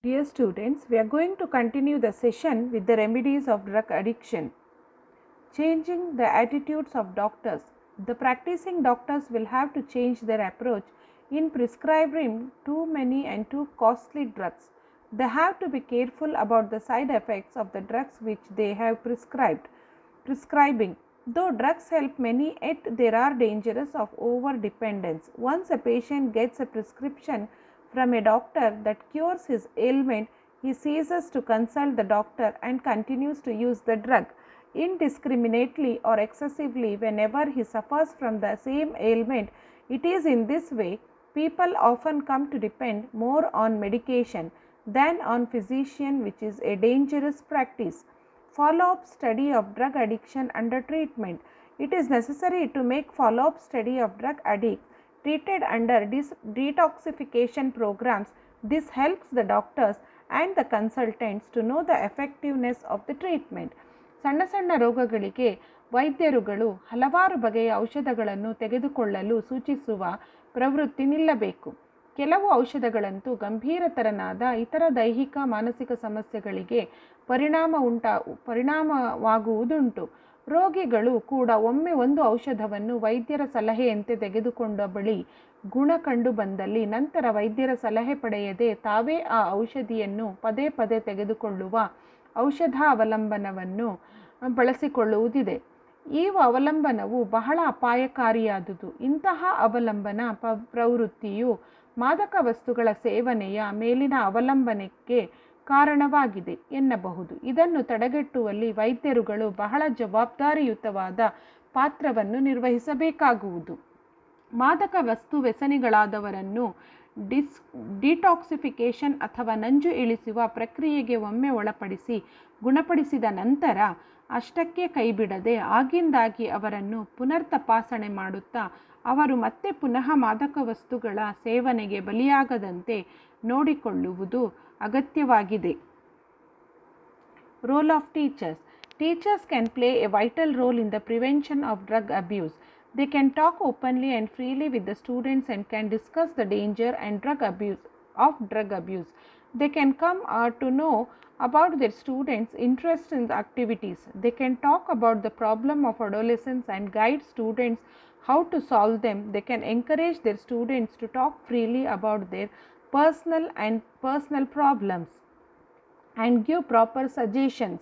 Dear students, we are going to continue the session with the remedies of drug addiction. Changing the attitudes of doctors. The practicing doctors will have to change their approach in prescribing too many and too costly drugs. They have to be careful about the side effects of the drugs which they have prescribing. Though drugs help many, yet there are dangers of over dependence. Once a patient gets a prescription from a doctor that cures his ailment, he ceases to consult the doctor and continues to use the drug indiscriminately or excessively whenever he suffers from the same ailment. It is in this way people often come to depend more on medication than on physician, which is a dangerous practice. Follow-up study of drug addiction under treatment. It is necessary to make follow-up study of drug addicts treated under detoxification programs. This helps the doctors and the consultants to know the effectiveness of the treatment. ಸಣ್ಣ ಸಣ್ಣ ರೋಗಗಳಿಗೆ ವೈದ್ಯರುಗಳು ಹಲವಾರು ಬಗೆಯ ಔಷಧಗಳನ್ನು ತೆಗೆದುಕೊಳ್ಳಲು ಸೂಚಿಸುವ ಪ್ರವೃತ್ತಿ ನಿಲ್ಲಬೇಕು. ಕೆಲವು ಔಷಧಗಳಂತೂ ಗಂಭೀರತರನಾದ ಇತರ ದೈಹಿಕ ಮಾನಸಿಕ ಸಮಸ್ಯೆಗಳಿಗೆ ಪರಿಣಾಮವಾಗುವುದುಂಟು. ರೋಗಿಗಳು ಕೂಡ ಒಮ್ಮೆ ಒಂದು ಔಷಧವನ್ನು ವೈದ್ಯರ ಸಲಹೆಯಂತೆ ತೆಗೆದುಕೊಂಡ ಬಳಿ ಗುಣ ಕಂಡು ಬಂದಲ್ಲಿ ನಂತರ ವೈದ್ಯರ ಸಲಹೆ ಪಡೆಯದೆ ತಾವೇ ಆ ಔಷಧಿಯನ್ನು ಪದೇ ಪದೇ ತೆಗೆದುಕೊಳ್ಳುವ ಔಷಧ ಅವಲಂಬನವನ್ನು ಬಳಸಿಕೊಳ್ಳುವುದಿದೆ. ಈ ಅವಲಂಬನವು ಬಹಳ ಅಪಾಯಕಾರಿಯಾದುದು. ಇಂತಹ ಅವಲಂಬನ ಪ್ರವೃತ್ತಿಯು ಮಾದಕ ವಸ್ತುಗಳ ಸೇವನೆಯ ಮೇಲಿನ ಅವಲಂಬನಕ್ಕೆ ಕಾರಣವಾಗಿದೆ ಎನ್ನಬಹುದು. ಇದನ್ನು ತಡೆಗಟ್ಟುವಲ್ಲಿ ವೈದ್ಯರುಗಳು ಬಹಳ ಜವಾಬ್ದಾರಿಯುತವಾದ ಪಾತ್ರವನ್ನು ನಿರ್ವಹಿಸಬೇಕಾಗುವುದು. ಮಾದಕ ವಸ್ತು ವ್ಯಸನಿಗಳಾದವರನ್ನು ಡಿಟಾಕ್ಸಿಫಿಕೇಷನ್ ಅಥವಾ ನಂಜು ಇಳಿಸುವ ಪ್ರಕ್ರಿಯೆಗೆ ಒಮ್ಮೆ ಒಳಪಡಿಸಿ ಗುಣಪಡಿಸಿದ ನಂತರ ಅಷ್ಟಕ್ಕೆ ಕೈಬಿಡದೆ ಆಗಿಂದಾಗಿ ಅವರನ್ನು ಪುನರ್ ತಪಾಸಣೆ ಮಾಡುತ್ತಾ ಅವರು ಮತ್ತೆ ಪುನಃ ಮಾದಕ ವಸ್ತುಗಳ ಸೇವನೆಗೆ ಬಲಿಯಾಗದಂತೆ ನೋಡಿಕೊಳ್ಳುವುದು ಅಗತ್ಯವಾಗಿದೆ. Role of teachers. Teachers can play a vital role in the prevention of drug abuse. They can talk openly and freely with the students and can discuss the danger and drug abuse. They can come to know about their students' interest in the activities. They can talk about the problem of adolescence and guide students how to solve them. They can encourage their students to talk freely about their personal problems and give proper suggestions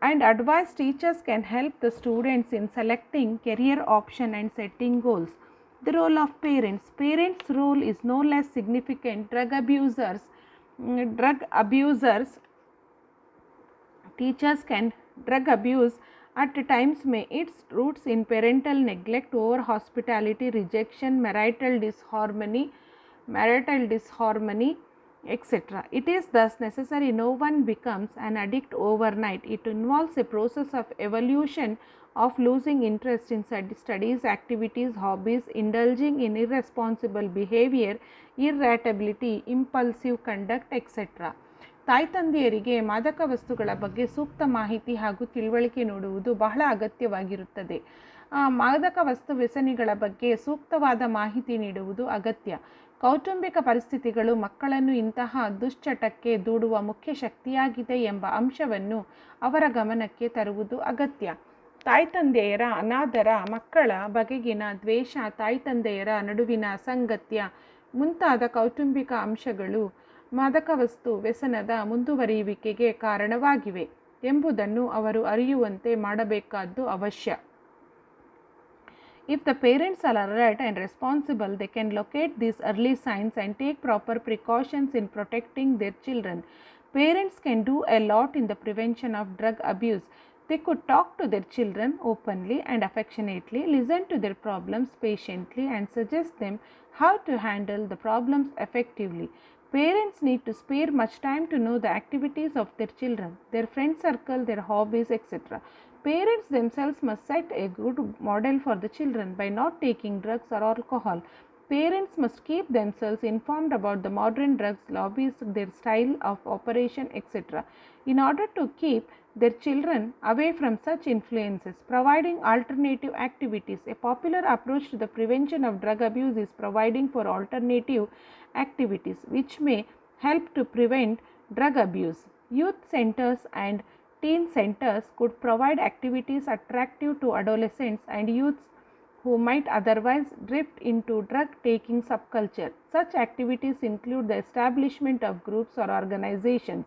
and advice. Teachers can help the students in selecting career option and setting goals. The role of parents. Parents' role is no less significant. Drug abuse at times may its roots in parental neglect, over hospitality, rejection, marital disharmony, etc. It is thus necessary no one becomes an addict overnight. It involves a process of evolution of losing interest in studies, activities, hobbies, indulging in irresponsible behavior, irritability, impulsive conduct, etc. ತಾಯಿ ತಂದೆಯರಿಗೆ ಮಾದಕ ವಸ್ತುಗಳ ಬಗ್ಗೆ ಸೂಕ್ತ ಮಾಹಿತಿ ಹಾಗೂ ತಿಳುವಳಿಕೆ ನೀಡುವುದು ಬಹಳ ಅಗತ್ಯವಾಗಿರುತ್ತದೆ. ಮಾದಕ ವಸ್ತು ವ್ಯಸನಿಗಳ ಬಗ್ಗೆ ಸೂಕ್ತವಾದ ಮಾಹಿತಿ ನೀಡುವುದು ಅಗತ್ಯ. ಕೌಟುಂಬಿಕ ಪರಿಸ್ಥಿತಿಗಳು ಮಕ್ಕಳನ್ನು ಇಂತಹ ದುಶ್ಚಟಕ್ಕೆ ದೂಡುವ ಮುಖ್ಯ ಶಕ್ತಿಯಾಗಿದೆ ಎಂಬ ಅಂಶವನ್ನು ಅವರ ಗಮನಕ್ಕೆ ತರುವುದು ಅಗತ್ಯ. ತಾಯಿ ತಂದೆಯರ ಅನಾದರ, ಮಕ್ಕಳ ಬಗೆಗಿನ ದ್ವೇಷ, ತಾಯಿ ತಂದೆಯರ ನಡುವಿನ ಅಸಂಗತ್ಯ ಮುಂತಾದ ಕೌಟುಂಬಿಕ ಅಂಶಗಳು ಮಾದಕ ವಸ್ತು ವ್ಯಸನದ ಮುಂದುವರಿಯುವಿಕೆಗೆ ಕಾರಣವಾಗಿವೆ ಎಂಬುದನ್ನು ಅವರು ಅರಿಯುವಂತೆ ಮಾಡಬೇಕಾದ್ದು ಅವಶ್ಯ. If the parents are alert and responsible, they can locate these early signs and take proper precautions in protecting their children. Parents can do a lot in the prevention of drug abuse. They could talk to their children openly and affectionately, listen to their problems patiently, and suggest them how to handle the problems effectively. Parents need to spare much time to know the activities of their children, their friend circle, their hobbies, etc. Parents themselves must set a good model for the children by not taking drugs or alcohol. Parents must keep themselves informed about the modern drugs lobbies, their style of operation, etc. in order to keep their children away from such influences. Providing alternative activities. A popular approach to the prevention of drug abuse is providing for alternative activities which may help to prevent drug abuse. Youth centers and teen centers could provide activities attractive to adolescents and youths who might otherwise drift into drug taking subculture. Such activities include the establishment of groups or organizations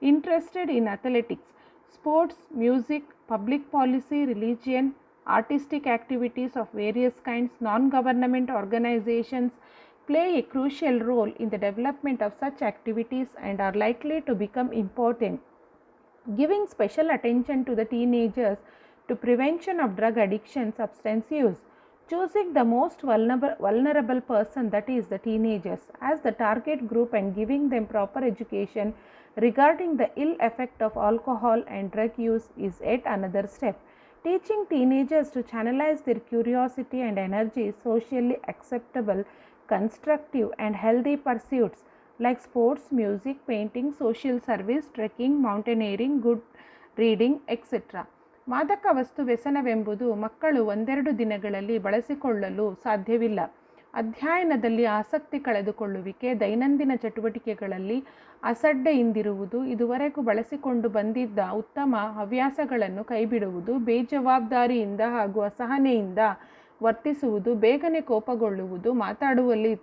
interested in athletics, sports, music, public policy, religion, artistic activities of various kinds. Non-government organizations play a crucial role in the development of such activities and are likely to become important. Giving special attention to the teenagers to prevention of drug addiction, substance use. Choosing the most vulnerable person, that is the teenagers, as the target group and giving them proper education regarding the ill effect of alcohol and drug use is yet another step. Teaching teenagers to channelize their curiosity and energy socially acceptable, constructive and healthy pursuits like sports, music, painting, social service, trekking, mountaineering, good reading, etc. ಮಾದಕ ವಸ್ತು ವ್ಯಸನವೆಂಬುದು ಮಕ್ಕಳು ಒಂದೆರಡು ದಿನಗಳಲ್ಲಿ ಬಳಸಿಕೊಳ್ಳಲು ಸಾಧ್ಯವಿಲ್ಲ. ಅಧ್ಯಯನದಲ್ಲಿ ಆಸಕ್ತಿ ಕಳೆದುಕೊಳ್ಳುವಿಕೆ, ದೈನಂದಿನ ಚಟುವಟಿಕೆಗಳಲ್ಲಿ ಅಸಡ್ಡೆಯಿಂದಿರುವುದು, ಇದುವರೆಗೂ ಬಳಸಿಕೊಂಡು ಬಂದಿದ್ದ ಉತ್ತಮ ಹವ್ಯಾಸಗಳನ್ನು ಕೈಬಿಡುವುದು, ಬೇಜವಾಬ್ದಾರಿಯಿಂದ ಹಾಗೂ ಅಸಹನೆಯಿಂದ ವರ್ತಿಸುವುದು, ಬೇಗನೆ ಕೋಪಗೊಳ್ಳುವುದು, ಮಾತಾಡುವಲ್ಲಿ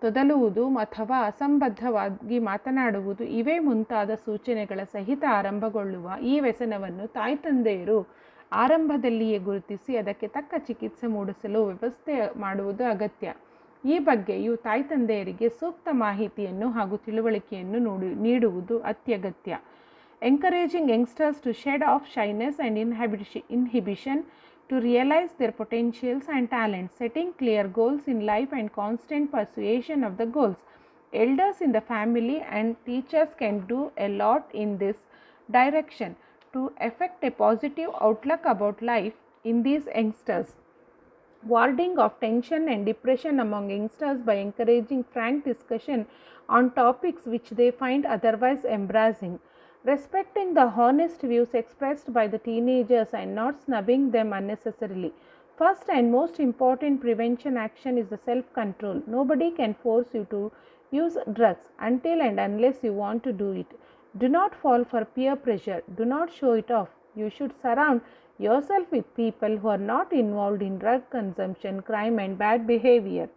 ತೊದಲುವುದು ಅಥವಾ ಅಸಂಬದ್ಧವಾಗಿ ಮಾತನಾಡುವುದು ಇವೇ ಮುಂತಾದ ಸೂಚನೆಗಳ ಸಹಿತ ಆರಂಭಗೊಳ್ಳುವ ಈ ವ್ಯಸನವನ್ನು ತಾಯಿ ತಂದೆಯರು ಆರಂಭದಲ್ಲಿಯೇ ಗುರುತಿಸಿ ಅದಕ್ಕೆ ತಕ್ಕ ಚಿಕಿತ್ಸೆ ಮೂಡಿಸಲು ವ್ಯವಸ್ಥೆ ಮಾಡುವುದು ಅಗತ್ಯ. ಈ ಬಗ್ಗೆಯೂ ತಾಯಿ ತಂದೆಯರಿಗೆ ಸೂಕ್ತ ಮಾಹಿತಿಯನ್ನು ಹಾಗೂ ತಿಳುವಳಿಕೆಯನ್ನು ನೀಡುವುದು ಅತ್ಯಗತ್ಯ. Encouraging youngsters to shed off shyness and inhibition to realize their potentials and talents, setting clear goals in life and constant persuasion of the goals. Elders in the family and teachers can do a lot in this direction to effect a positive outlook about life in these youngsters. Warding off tension and depression among youngsters by encouraging frank discussion on topics which they find otherwise embarrassing. Respecting the honest views expressed by the teenagers and not snubbing them unnecessarily. First and most important prevention action is the self-control. Nobody can force you to use drugs until and unless you want to do it. Do not fall for peer pressure. Do not show it off. You should surround yourself with people who are not involved in drug consumption, crime and bad behavior.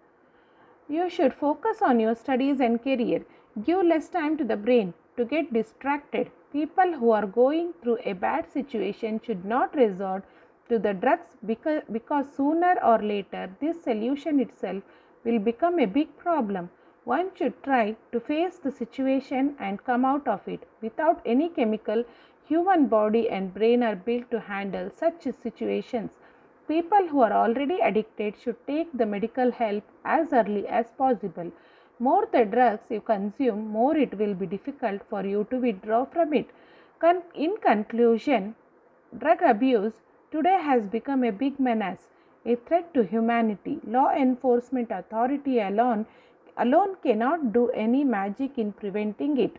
You should focus on your studies and career. Give less time to the brain to get distracted. People who are going through a bad situation should not resort to the drugs because sooner or later this solution itself will become a big problem. One should try to face the situation and come out of it. Without any chemical, human body and brain are built to handle such situations. People who are already addicted should take the medical help as early as possible. More the drugs you consume, more it will be difficult for you to withdraw from it. In conclusion, drug abuse today has become a big menace, a threat to humanity. Law enforcement authority alone cannot do any magic in preventing it.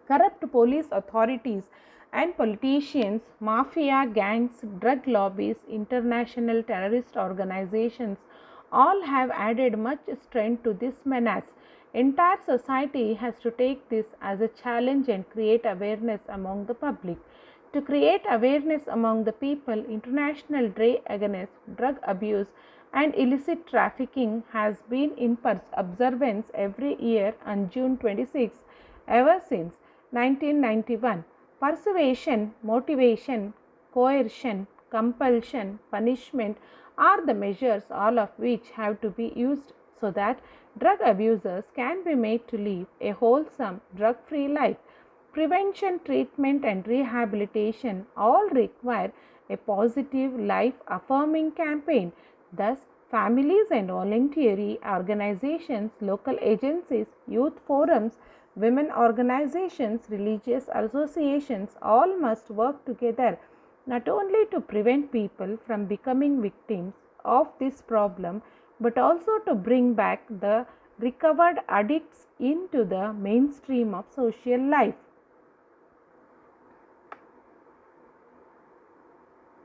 Corrupt police authorities and politicians, mafia gangs, drug lobbies, international terrorist organizations all have added much strength to this menace. Entire society has to take this as a challenge and create awareness among the public. To create awareness among the people, International Day Against Drug Abuse and Illicit Trafficking has been in observance every year on June 26 ever since 1991. Persuasion, motivation, coercion, compulsion, punishment are the measures, all of which have to be used so that drug abusers can be made to live a wholesome, drug-free life. Prevention, treatment and rehabilitation all require a positive, life-affirming campaign. Thus, families and voluntary organizations, local agencies, youth forums, women organizations, religious associations all must work together not only to prevent people from becoming victims of this problem, but also to bring back the recovered addicts into the mainstream of social life.